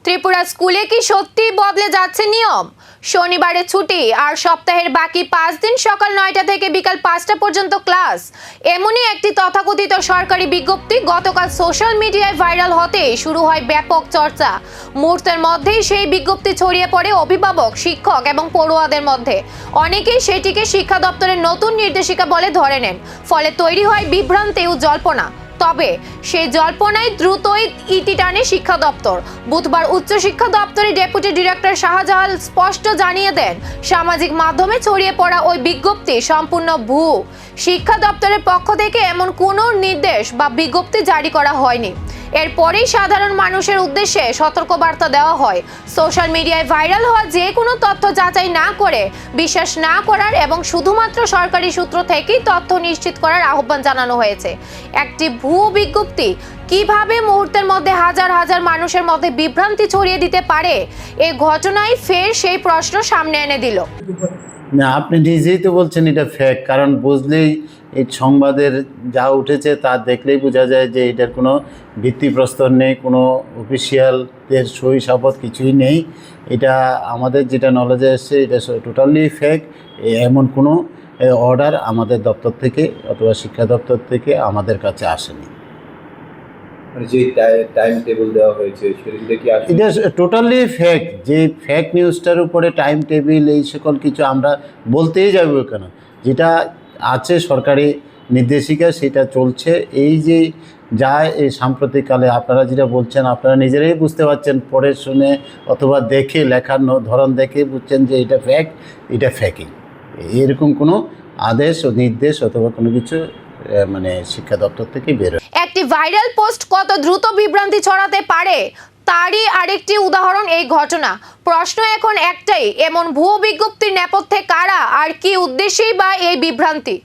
ত্রিপুরা স্কুলে কি সত্যি বদলে যাচ্ছে নিয়ম? শনিবারে ছুটি আর সপ্তাহের বাকি 5 দিন সকাল 9টা থেকে বিকাল 5টা পর্যন্ত ক্লাস। এমনই একটি তথাকথিত সরকারি বিজ্ঞপ্তি গতকাল সোশ্যাল মিডিয়ায় ভাইরাল হতে শুরু হয় ব্যাপক চর্চা। মুহূর্তের মধ্যেই সেই বিজ্ঞপ্তি ছড়িয়ে পড়ে অভিভাবক, শিক্ষক এবং পড়ুয়াদের মধ্যে। অনেকেই সেটিকে শিক্ষা দপ্তরের নতুন নির্দেশিকা বলে ধরে নেন। ফলে তৈরি হয় বিভ্রান্তি ও জল্পনা। তবে সেই জল্পনায় দ্রুতই ইতি টানে শিক্ষা দপ্তর। বুধবার উচ্চ শিক্ষা দপ্তরের ডেপুটি ডিরেক্টর শাহজাহান স্পষ্ট জানিয়ে দেন, সামাজিক মাধ্যমে ছড়িয়ে পড়া ওই বিজ্ঞপ্তি সম্পূর্ণ ভুয়ো। শিক্ষা দপ্তরের পক্ষ থেকে এমন কোনো নির্দেশ বা বিজ্ঞপ্তি জারি করা হয়নি। এরপরেই সাধারণ মানুষের উদ্দেশ্যে সতর্কবার্তা দেওয়া হয়। সোশ্যাল মিডিয়ায় ভাইরাল হওয়া যে কোনো তথ্য যাচাই না করে বিশ্বাস না করার এবং শুধুমাত্র সরকারি সূত্র থেকেই তথ্য নিশ্চিত করার আহ্বান জানানো হয়েছে। একটি ভুয়ো বিজ্ঞপ্তি কিভাবে মুহূর্তের মধ্যে হাজার হাজার মানুষের মধ্যে বিভ্রান্তি ছড়িয়ে দিতে পারে, এই ঘটনায় ফের সেই প্রশ্ন সামনে এনে দিল। না, আপনি নিজেই তো বলছেন এটা ফেক, কারণ বুঝলেই এই সংবাদের যা উঠেছে তা দেখলেই বোঝা যায় যে এটার কোনো ভিত্তিপ্রস্তর নেই, কোনো অফিসিয়ালদের সই শপথ কিছুই নেই। এটা আমাদের যেটা নলেজে এসছে এটা টোটালি ফেক। এমন কোনো অর্ডার আমাদের দপ্তর থেকে অথবা শিক্ষা দপ্তর থেকে আমাদের কাছে আসেনি। যে টাইম টেবিল দেওয়া হয়েছে সেটা কি এটা টোটালি ফেক। যে ফেক নিউজটার উপরে টাইম টেবিল এই সকল কিছু আমরা বলতেই যাব কেন? যেটা আছে সরকারি নির্দেশিকা সেটা চলছে। এই যে যা এই সাম্প্রতিককালে আপনারা যেটা বলছেন আপনারা নিজেরাই বুঝতে পারছেন, পড়ে শুনে অথবা দেখে লেখার ধরন দেখে বুঝছেন যে এটা ফেক, এটা ফেকই। এরকম কোনো আদেশ ও নির্দেশ অথবা কোনো কিছু মানে শিক্ষা দপ্তর থেকে বেরোয়। একটি ভাইরাল পোস্ট কত দ্রুত বিভ্রান্তি ছড়াতে পারে তারই আরেকটি উদাহরণ এই ঘটনা। প্রশ্ন এখন একটাই, এমন ভুয়ো বিজ্ঞপ্তির নেপথ্যে কারা আর কি উদ্দেশ্যেই বা এই বিভ্রান্তি?